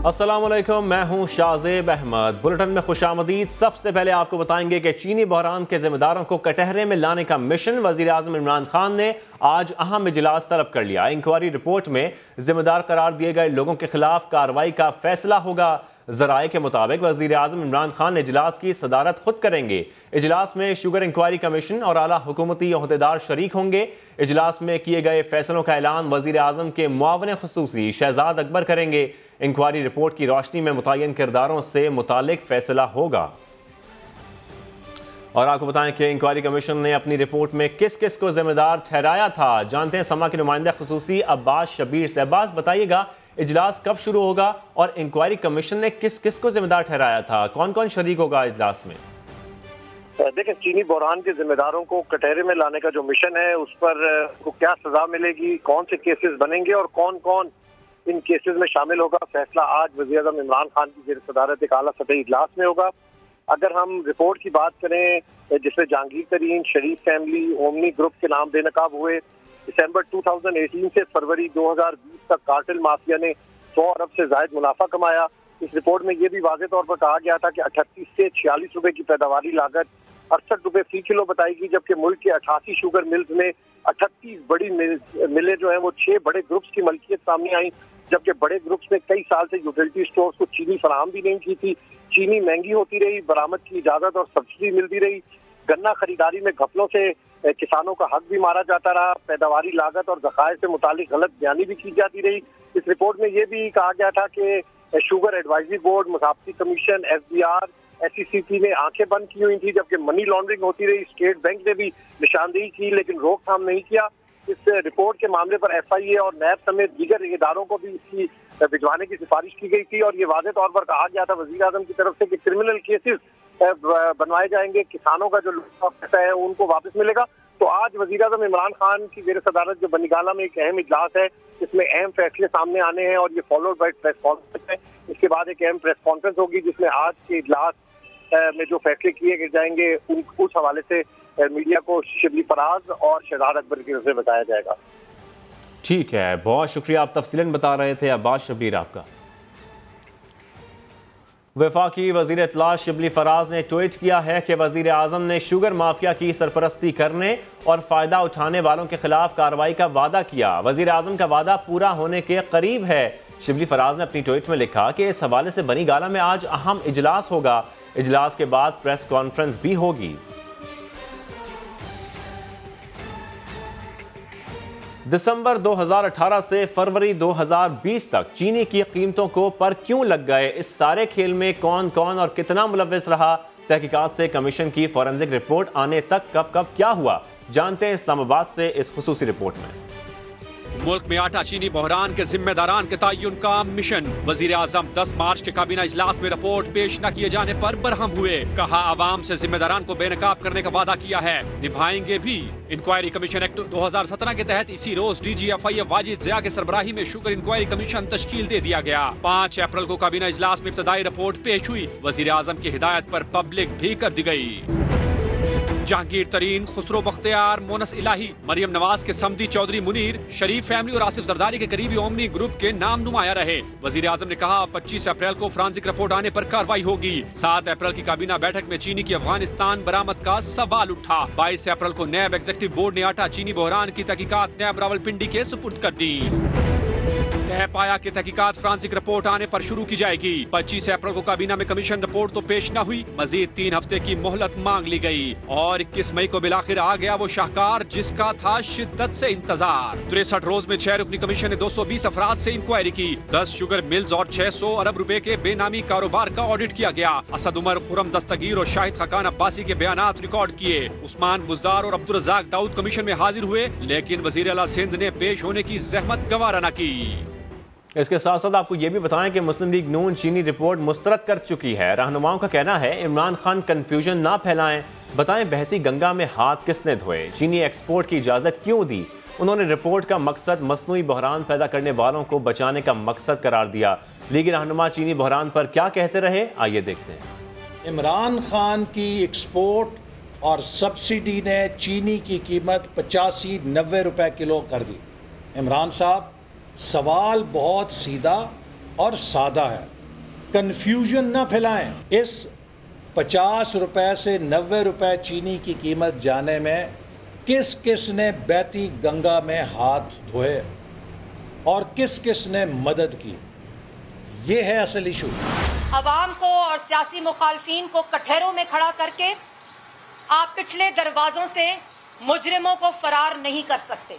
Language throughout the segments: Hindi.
अस्सलामुअलैकुम, मैं हूं शाहजेब अहमद। बुलेटिन में खुशामदीद। सबसे पहले आपको बताएंगे कि चीनी बहरान के जिम्मेदारों को कटहरे में लाने का मिशन वजीर आजम इमरान खान ने आज अहम इजलास तलब कर लिया। इंक्वायरी रिपोर्ट में जिम्मेदार करार दिए गए लोगों के खिलाफ कार्रवाई का फैसला होगा। जराए के मुताबिक वजीर आजम इमरान खान इजलास की सदारत खुद करेंगे। इजलास में शुगर इंक्वायरी कमीशन और आला हुकूमती ओहदेदार शरीक होंगे। इजलास में किए गए फैसलों का ऐलान वजीर आजम के मुआवन खुसूसी शहजाद अकबर करेंगे। इंक्वायरी रिपोर्ट की रोशनी में मुतय्यन किरदारों से मुतालिक फैसला होगा। और आपको बताएं कि इंक्वायरी कमीशन ने अपनी रिपोर्ट में किस किस को जिम्मेदार ठहराया था। जानते हैं समा के नुमाइंदा खुसूसी अब्बास शबीर से। अब्बास, बताइएगा इजलास कब शुरू होगा और इंक्वायरी कमीशन ने किस किस को जिम्मेदार ठहराया था? कौन कौन शरीक होगा इजलास में? देखिए, चीनी बहरान के जिम्मेदारों को कटहरे में लाने का जो मिशन है उस पर को क्या सजा मिलेगी, कौन से केसेस बनेंगे और कौन कौन इन केसेस में शामिल होगा, फैसला आज वज़ीर आज़म इमरान खान की ज़ेर सदारत एक आला सतही इजलास में होगा। अगर हम रिपोर्ट की बात करें जिसमें जहांगीर तरीन, शरीफ फैमिली, ओमनी ग्रुप के नाम बेनकाब हुए, दिसंबर 2018 से फरवरी 2020 तक कार्टेल माफिया ने 100 अरब से जायद मुनाफा कमाया। इस रिपोर्ट में यह भी वाज़ेह तौर पर कहा गया था कि 38 से 46 रुपए की पैदावारी लागत 68 रुपए फी किलो बताई गई, जबकि मुल्क के 88 शुगर मिल्स में 38 बड़ी मिलें जो है वो 6 बड़े ग्रुप्स की मलकियत सामने आई, जबकि बड़े ग्रुप्स ने कई साल से यूटिलिटी स्टोर्स को चीनी फराहम भी नहीं की थी। चीनी महंगी होती रही, बरामद की इजाजत और सब्सिडी मिलती रही, गन्ना खरीदारी में घपलों से किसानों का हक भी मारा जाता रहा, पैदावारी लागत और ज़खायर से मुतालिक गलत बयानी भी की जाती रही। इस रिपोर्ट में ये भी कहा गया था कि शुगर एडवाइजरी बोर्ड, मुसाफती कमीशन, FBR, SECP ने आंखें बंद की हुई थी, जबकि मनी लॉन्ड्रिंग होती रही। स्टेट बैंक ने भी निशानदेही की लेकिन रोकथाम नहीं किया। इस रिपोर्ट के मामले पर FIA और नैब समेत दीगर इदारों को भी इसकी भिजवाने की सिफारिश की गई थी और ये वाज़ेह तौर पर कहा गया था वज़ीर आज़म की तरफ से कि क्रिमिनल केसेस बनवाए जाएंगे, किसानों का जो पैसा है उनको वापस मिलेगा। तो आज वज़ीर आज़म इमरान खान की ज़ेर सदारत जो बनीगाला में एक अहम इजलास है, इसमें अहम फैसले सामने आने हैं और ये फॉलोड बाय प्रेस कॉन्फ्रेंस है। इसके बाद एक अहम प्रेस कॉन्फ्रेंस होगी जिसमें आज के इजलास में जो फैसले किए जाएंगे उस हवाले से मीडिया को शिबली फराज और शहजाद अकबर की तरफ से बताया जाएगा। ठीक है, बहुत शुक्रिया, आप तफसीलन बता रहे थे अब्बास शबीर आपका। वफाकी वज़ीर इत्तला शिबली फराज ने ट्वीट किया है कि वज़ीर आज़म ने शुगर माफिया की सरपरस्ती करने और फ़ायदा उठाने वालों के खिलाफ कार्रवाई का वादा किया। वज़ीर आज़म का वादा पूरा होने के करीब है। शिबली फराज ने अपनी ट्वीट में लिखा कि इस हवाले से बनीगाला में आज अहम इजलास होगा। इजलास के बाद प्रेस कॉन्फ्रेंस भी होगी। दिसंबर 2018 से फरवरी 2020 तक चीनी की कीमतों को पर क्यों लग गए? इस सारे खेल में कौन कौन और कितना मुलव्विस रहा? तहकीकात से कमीशन की फॉरेंसिक रिपोर्ट आने तक कब कब क्या हुआ? जानते हैं इस्लामाबाद से इस खुसूसी रिपोर्ट में। मुल्क में आटा चीनी बहरान के जिम्मेदारान के तयन का मिशन। वजीर आजम 10 मार्च के काबीना इजलास में रिपोर्ट पेश न किए जाने पर बरहम हुए। कहा आवाम से जिम्मेदारान को बेनकाब करने का वादा किया है, निभाएंगे भी। इंक्वायरी कमीशन एक्ट 2017 के तहत इसी रोज DG FIA वाजिद ज़िया के सरबराही में शुगर इंक्वायरी कमीशन तश्कील दे दिया गया। 5 अप्रैल को काबीना इजलास में इब्तदाई रिपोर्ट पेश हुई। वजीर आजम की हिदायत पर पब्लिक भी कर दी गई। जहांगीर तरीन, खुसरो बख्तियार, मोनस इलाही, मरियम नवाज के समदी चौधरी मुनीर, शरीफ फैमिली और आसिफ जरदारी के करीबी ओमनी ग्रुप के नाम नुमाया रहे। वजीर आजम ने कहा 25 अप्रैल को फोरेंसिक रिपोर्ट आने पर कार्रवाई होगी। 7 अप्रैल की काबीना बैठक में चीनी की अफगानिस्तान बरामद का सवाल उठा। 22 अप्रैल को नैब एग्जीक्यूटिव बोर्ड ने आटा चीनी बहरान की तहकीकात नैब रावलपिंडी के सुपुर्द कर दी। तय पाया कि तहकीकात फ्रांसिक रिपोर्ट आने पर शुरू की जाएगी। 25 अप्रैल को काबीना में कमीशन रिपोर्ट तो पेश न हुई, मजीद 3 हफ्ते की मोहलत मांग ली गई और 21 मई को बिलाखिर आ गया वो शाहकार जिसका था शिद्दत से इंतजार। 63 रोज में 6 रुकनी कमीशन ने 220 अफराद से इंक्वायरी की। 10 शुगर मिल्स और 600 अरब रुपए के बेनामी कारोबार का ऑडिट किया गया। असद उमर, खुरम दस्तगीर और शाहिद खकान अब्बासी के बयानात रिकॉर्ड किए। उस्मान बुजदार और अब्दुल रज़ाक दाऊद कमीशन में हाजिर हुए, लेकिन वजीर आला सिंध ने पेश होने की जहमत गवारा न की। इसके साथ साथ आपको ये भी बताएं कि मुस्लिम लीग नून चीनी रिपोर्ट मुस्तरद कर चुकी है। रहनुमाओं का कहना है इमरान खान कंफ्यूजन ना फैलाएं, बताएं बहती गंगा में हाथ किसने धोए, चीनी एक्सपोर्ट की इजाज़त क्यों दी। उन्होंने रिपोर्ट का मकसद मसनूई बहरान पैदा करने वालों को बचाने का मकसद करार दिया। लीगी रहनुमा चीनी बहरान पर क्या कहते रहे, आइए देखते हैं। इमरान खान की एक्सपोर्ट और सब्सिडी ने चीनी की कीमत 85-90 रुपए किलो कर दी। इमरान साहब, सवाल बहुत सीधा और सादा है। कन्फ्यूजन ना फैलाएं। इस 50 रुपए से 90 रुपए चीनी की कीमत जाने में किस किस ने बहती गंगा में हाथ धोए और किस किस ने मदद की, ये है असल इशू। अवाम को और सियासी मुखालफीन को कटहरों में खड़ा करके आप पिछले दरवाजों से मुजरिमों को फरार नहीं कर सकते।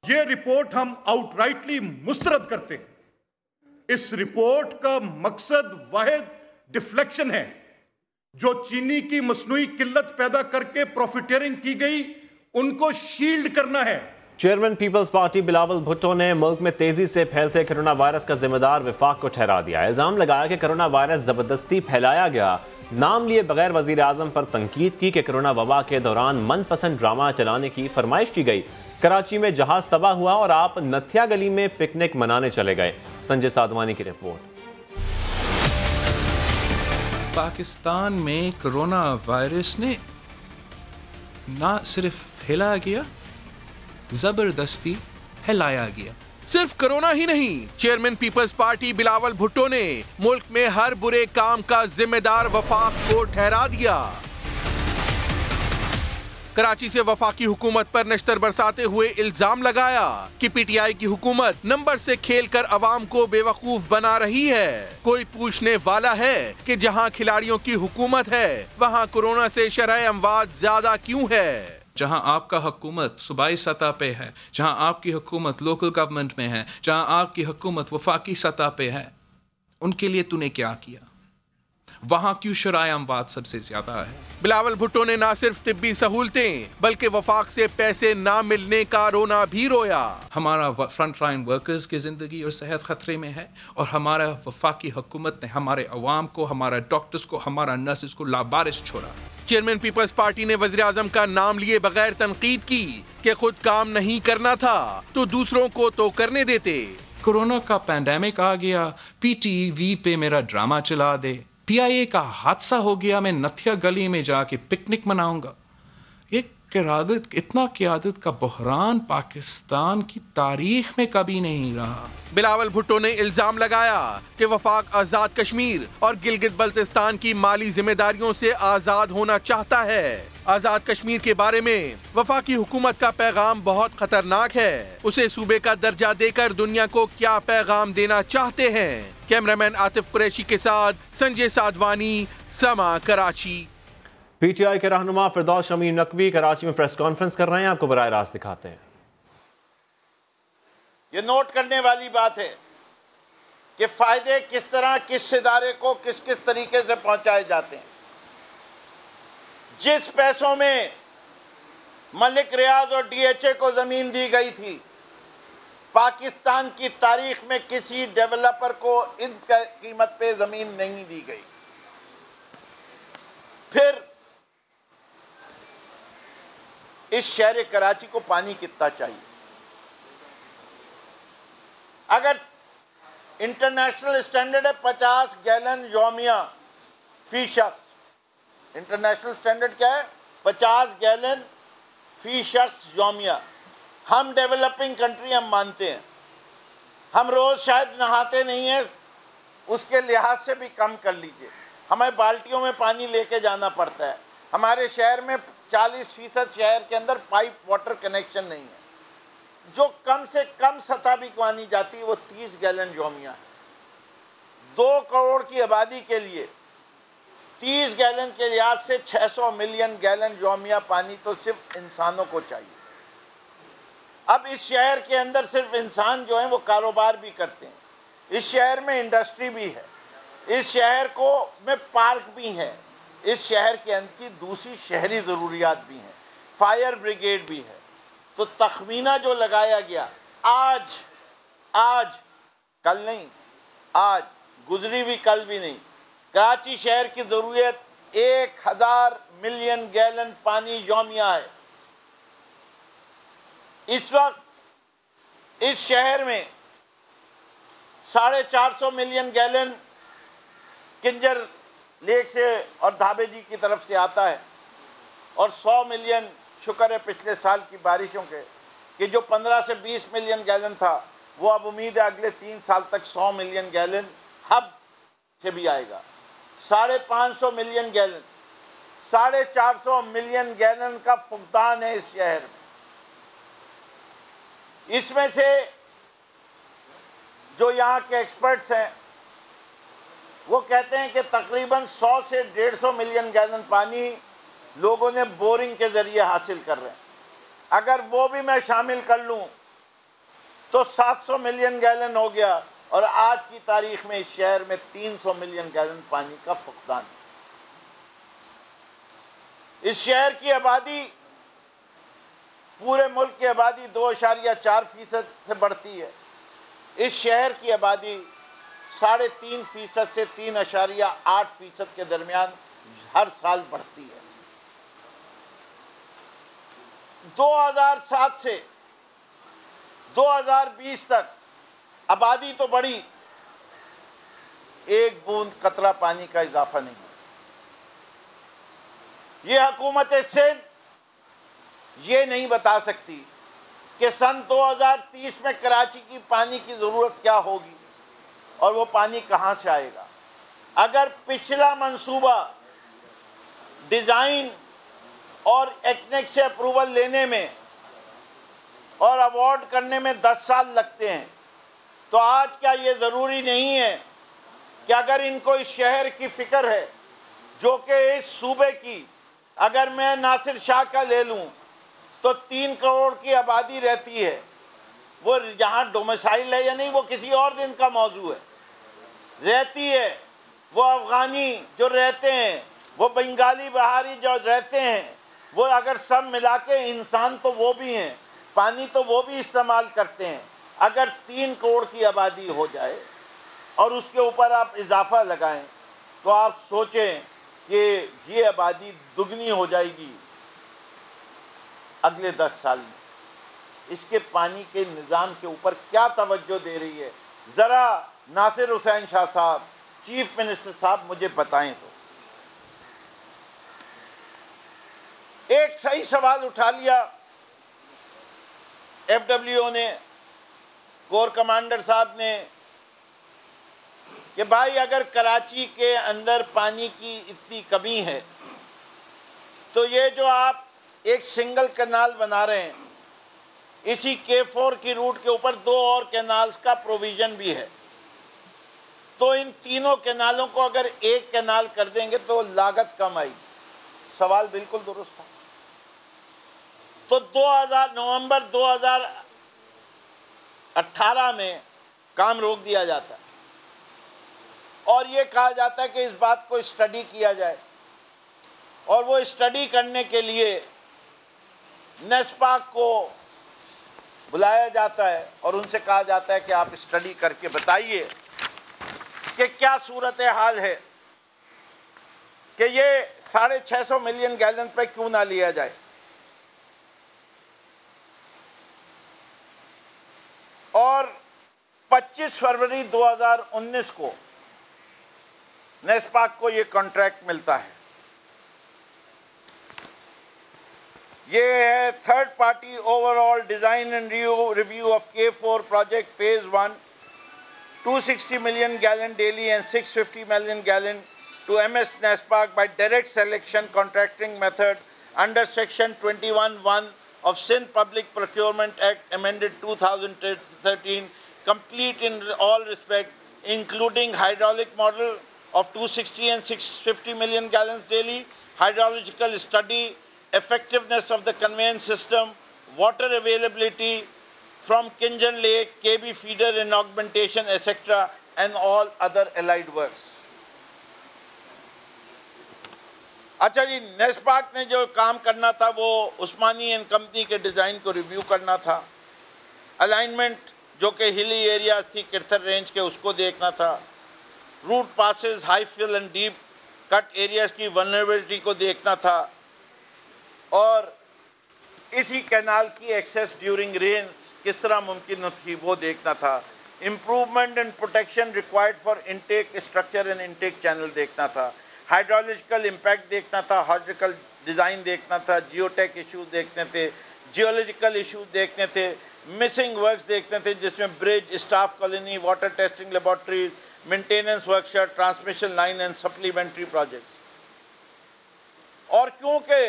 ये रिपोर्ट हम आउटराइटली मुस्तरद करते हैं। इस रिपोर्ट का मकसद वाहिद डिफ्लेक्शन है। जो चीनी की मसनूई किल्लत पैदा करके प्रॉफिटियरिंग की गई, उनको शील्ड करना है। चेयरमैन पीपल्स पार्टी बिलावल भुट्टो ने मुल्क में तेजी से फैलते कोरोना वायरस का जिम्मेदार वफाक को ठहरा दिया। इल्जाम लगाया कि कोरोना वायरस जबरदस्ती फैलाया गया। नाम लिए बगैर वजीर आजम पर तनकीद की कि कोरोना वबा के दौरान मनपसंद ड्रामा चलाने की फरमाइश की गई। कराची में जहाज तबाह हुआ और आप नथिया गली में पिकनिक मनाने चले गए। संजय साधवानी की रिपोर्ट। पाकिस्तान में कोरोना वायरस ने ना सिर्फ फैलाया गया, जबरदस्ती फैलाया गया। सिर्फ कोरोना ही नहीं, चेयरमैन पीपल्स पार्टी बिलावल भुट्टो ने मुल्क में हर बुरे काम का जिम्मेदार वफाक को ठहरा दिया। कराची से वफाकी हुकूमत पर नश्तर बरसाते हुए इल्जाम लगाया कि पीटीआई की हुकूमत नंबर से खेलकर अवाम को बेवकूफ बना रही है। कोई पूछने वाला है कि जहां खिलाड़ियों की हुकूमत है, वहां कोरोना से शरह अमवात ज्यादा क्यों है? जहां आपका हुकूमत सूबाई सतह पे है, जहां आपकी हुकूमत लोकल गवर्नमेंट में है, जहां आपकी हुकूमत वफाकी सतह पे है, उनके लिए तूने क्या किया? वहां क्यों शराय अमवात सबसे ज्यादा है? बिलावल भुट्टो ने ना सिर्फ तिब्बी सहूलतें बल्कि वफाक से पैसे ना मिलने का रोना भी रोया। हमारा फ्रंट लाइन वर्कर्स की जिंदगी और सेहत खतरे में है और हमारा वफाकी हुकूमत ने हमारे अवाम को, हमारा डॉक्टर्स को, हमारा नर्सेस को लाबारिस छोड़ा। चेयरमैन पीपल्स पार्टी ने वज़ीर आज़म का नाम लिए बगैर तनकीद की कि खुद काम नहीं करना था तो दूसरों को तो करने देते। कोरोना का पैंडेमिक आ गया, पीटीवी पे मेरा ड्रामा चला दे, पीआईए का हादसा हो गया, मैं नथिया गली में जाके पिकनिक मनाऊंगा। इतना क़यादत का बहरान पाकिस्तान की तारीख में कभी नहीं रहा। बिलावल भुट्टो ने इल्जाम लगाया कि वफाक आजाद कश्मीर और गिलगित बल्तिस्तान की माली जिम्मेदारियों से आजाद होना चाहता है। आजाद कश्मीर के बारे में वफाकी हुकूमत का पैगाम बहुत खतरनाक है। उसे सूबे का दर्जा देकर दुनिया को क्या पैगाम देना चाहते हैं? कैमरामैन आतिफ कुरैशी के साथ संजय साधवानी, समा, कराची। पीटीआई के रहनुमा फिरदौस शमीर नकवी कराची में प्रेस कॉन्फ्रेंस कर रहे हैं, आपको बराह रास्त दिखाते हैं। ये नोट करने वाली बात है कि फायदे किस तरह किस इदारे को किस किस तरीके से पहुंचाए जाते हैं। जिस पैसों में मलिक रियाज और डीएचए को जमीन दी गई थी, पाकिस्तान की तारीख में किसी डेवलपर को इन कीमत पे जमीन नहीं दी गई। फिर इस शहर कराची को पानी कितना चाहिए? अगर इंटरनेशनल स्टैंडर्ड है 50 गैलन यौमिया फी शख्स। इंटरनेशनल स्टैंडर्ड क्या है? 50 गैलन फी शख्स यौमिया। हम डेवलपिंग कंट्री हम मानते हैं, हम रोज़ शायद नहाते नहीं हैं, उसके लिहाज से भी कम कर लीजिए। हमें बाल्टियों में पानी लेके जाना पड़ता है। हमारे शहर में 40% शहर के अंदर पाइप वाटर कनेक्शन नहीं है। जो कम से कम सतह भी मानी जाती है वो 30 गैलन यौमिया है। 2 करोड़ की आबादी के लिए 30 गैलन के लिहाज से 600 मिलियन गैलन यौमिया पानी तो सिर्फ इंसानों को चाहिए। अब इस शहर के अंदर सिर्फ इंसान जो हैं वो कारोबार भी करते हैं। इस शहर में इंडस्ट्री भी है, इस शहर को में पार्क भी है, इस शहर के अंदर की दूसरी शहरी ज़रूरियात भी हैं, फायर ब्रिगेड भी है। तो तखमीना जो लगाया गया आज कल नहीं, आज गुजरी हुई कल भी नहीं, कराची शहर की ज़रूरत 1000 मिलियन गैलन पानी यौमिया है। इस वक्त इस शहर में 450 मिलियन गैलन किंजर लेक से और धाबे जी की तरफ से आता है और 100 मिलियन शुक्र है पिछले साल की बारिशों के कि जो 15 से 20 मिलियन गैलन था वो अब उम्मीद है अगले 3 साल तक 100 मिलियन गैलन हब से भी आएगा। 550 मिलियन गैलन, 450 मिलियन गैलन का फुकदान है इस शहर में। इसमें से जो यहाँ के एक्सपर्ट्स हैं वो कहते हैं कि तकरीबन 100 से 150 मिलियन गैलन पानी लोगों ने बोरिंग के ज़रिए हासिल कर रहे हैं। अगर वो भी मैं शामिल कर लूँ तो 700 मिलियन गैलन हो गया, और आज की तारीख में इस शहर में 300 मिलियन गैलन पानी का फुकदान है। इस शहर की आबादी पूरे मुल्क की आबादी 2.4% से बढ़ती है। इस शहर की आबादी 3.5% से 3.8% के दरमियान हर साल बढ़ती है। 2007 से 2020 तक आबादी तो बढ़ी, एक बूंद कतरा पानी का इजाफा नहीं। ये हुकूमत सिंध ये नहीं बता सकती कि सन 2030 में कराची की पानी की ज़रूरत क्या होगी और वो पानी कहाँ से आएगा। अगर पिछला मंसूबा डिज़ाइन और एक्नेक से अप्रूवल लेने में और अवार्ड करने में 10 साल लगते हैं, तो आज क्या ये ज़रूरी नहीं है कि अगर इनको इस शहर की फ़िक्र है, जो कि इस सूबे की, अगर मैं नासिर शाह का ले लूँ तो 3 करोड़ की आबादी रहती है, वो यहाँ डोमिसाइल है या नहीं वो किसी और दिन का मौजू है, रहती है। वो अफ़गानी जो रहते हैं, वो बंगाली बहारी जो रहते हैं, वो अगर सब मिला के इंसान तो वो भी हैं, पानी तो वो भी इस्तेमाल करते हैं। अगर 3 करोड़ की आबादी हो जाए और उसके ऊपर आप इजाफा लगाएं तो आप सोचें कि ये आबादी दुगनी हो जाएगी अगले 10 साल में। इसके पानी के निज़ाम के ऊपर क्या तवज्जो दे रही है, ज़रा नासिर हुसैन शाह साहब, चीफ मिनिस्टर साहब, मुझे बताएं। तो एक सही सवाल उठा लिया FWO ने, कोर कमांडर साहब ने, कि भाई अगर कराची के अंदर पानी की इतनी कमी है तो ये जो आप एक सिंगल कैनाल बना रहे हैं, इसी K4 की रूट के ऊपर 2 और कैनाल्स का प्रोविज़न भी है, तो इन तीनों कैनालों को अगर एक कैनाल कर देंगे तो लागत कम आएगी। सवाल बिल्कुल दुरुस्त था। तो नवंबर 2018 में काम रोक दिया जाता है और ये कहा जाता है कि इस बात को स्टडी किया जाए, और वो स्टडी करने के लिए नेस्पाक को बुलाया जाता है और उनसे कहा जाता है कि आप स्टडी करके बताइए कि क्या सूरत हाल है, कि ये 650 मिलियन गैलन पे क्यों ना लिया जाए। और 25 फरवरी 2019 को नेस्पाक को ये कॉन्ट्रैक्ट मिलता है। ये है third party overall design and review of K4 project phase 1, 260 million gallon daily and 650 million gallon to MS NESPAC by direct selection contracting method under section 21(1) of Sindh Public Procurement Act amended 2013, complete in all respect, including hydraulic model of 260 and 650 million gallons daily, hydrological study, effectiveness of the conveyance system, water availability from Kinjan Lake, KB feeder and augmentation, etc., and all other allied works. अच्छा जी, नेस्पाक ने जो काम करना था वो उस्मानी एंड कंपनी के डिज़ाइन को रिव्यू करना था, अलाइनमेंट जो कि हिली एरियाज थी किरथर रेंज के उसको देखना था, route passes, high fill and deep cut areas की वल्नरेबिलिटी को देखना था, और इसी कैनाल की एक्सेस ड्यूरिंग रेन्स किस तरह मुमकिन थी वो देखना था, improvement and protection required for intake structure and intake channel देखना था, हाइड्रोलॉजिकल इम्पैक्ट देखना था, हाइड्रोलॉजिकल डिज़ाइन देखना था, जियोटेक इशूज़ देखने थे, जियोलॉजिकल इशूज़ देखने थे, मिसिंग वर्क्स देखने थे जिसमें bridge, staff colony, water testing laboratories, maintenance workshop, transmission line and supplementary project. और क्योंकि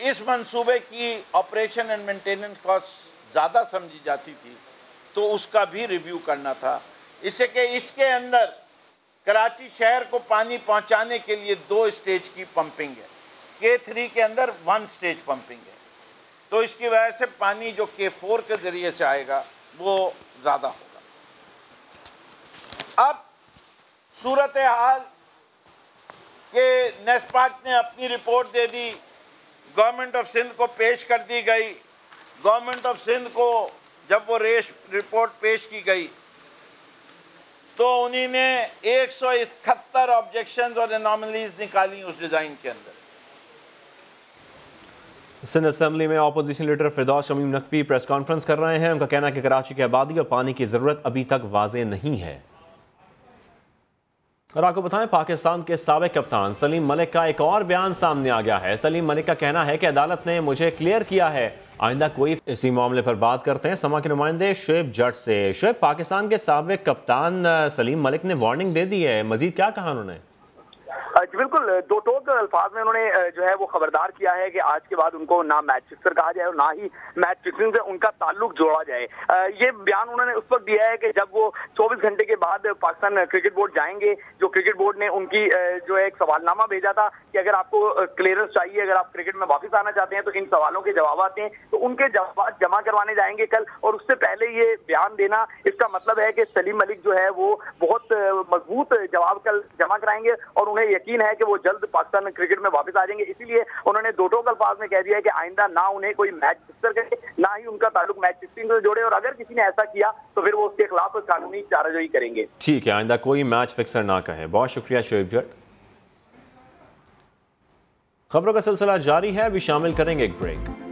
इस मंसूबे की ऑपरेशन एंड मेंटेनेंस कॉस्ट ज़्यादा समझी जाती थी तो उसका भी रिव्यू करना था, इससे कि इसके अंदर कराची शहर को पानी पहुंचाने के लिए 2 स्टेज की पंपिंग है, K3 के अंदर 1 स्टेज पंपिंग है, तो इसकी वजह से पानी जो K4 के ज़रिए से आएगा वो ज़्यादा होगा। अब सूरत हाल के नेस्पाक ने अपनी रिपोर्ट दे दी, गवर्नमेंट ऑफ सिंध को पेश कर दी गई। गवर्नमेंट ऑफ सिंध को जब वो रिपोर्ट पेश की गई तो उन्हीं ने 171 ऑब्जेक्शंस और एनॉमलीज निकाली उस डिज़ाइन के अंदर। सिंध असेंबली में अपोजिशन लीडर फिरदौस शमीम नकवी प्रेस कॉन्फ्रेंस कर रहे हैं। उनका कहना है कि कराची की आबादी और पानी की ज़रूरत अभी तक वाज़ेह नहीं है। और आपको बताएं, पाकिस्तान के साबिक कप्तान सलीम मलिक का एक और बयान सामने आ गया है। सलीम मलिक का कहना है कि अदालत ने मुझे क्लियर किया है, आइंदा कोई इसी मामले पर बात करते हैं। समा के नुमाइंदे शुएब जट से। शुएब, पाकिस्तान के साबिक कप्तान सलीम मलिक ने वार्निंग दे दी है, मजीद क्या कहा उन्होंने? बिल्कुल, 2 टोक अल्फाज में उन्होंने जो है वो खबरदार किया है कि आज के बाद उनको ना मैच फिक्सर कहा जाए और ना ही मैच फिक्सिंग से उनका ताल्लुक जोड़ा जाए। ये बयान उन्होंने उस वक्त दिया है कि जब वो 24 घंटे के बाद पाकिस्तान क्रिकेट बोर्ड जाएंगे, जो क्रिकेट बोर्ड ने उनकी जो है एक सवालनामा भेजा था कि अगर आपको क्लियरेंस चाहिए, अगर आप क्रिकेट में वापस आना चाहते हैं तो इन सवालों के जवाब आते हैं, तो उनके जवाब जमा करवाने जाएंगे कल। और उससे पहले ये बयान देना, इसका मतलब है कि सलीम मलिक जो है वो बहुत मजबूत जवाब कल जमा कराएंगे और उन्हें यकीन है कि वो जल्द पाकिस्तान क्रिकेट में वापस आ जाएंगे। इसीलिए उन्होंने 2 टोक अल्फाज में कह दिया है कि आइंदा ना उन्हें कोई मैच फिक्सर करे, ना ही उनका ताल्लुक मैच फिक्सिंग से जोड़े, और अगर किसी ने ऐसा किया तो फिर वो उसके खिलाफ कानूनी चाराजोई करेंगे। ठीक है, आइंदा कोई मैच फिक्सर ना कहे। बहुत शुक्रिया शुएब जट। खबरों का सिलसिला जारी है, अभी शामिल करेंगे एक ब्रेक।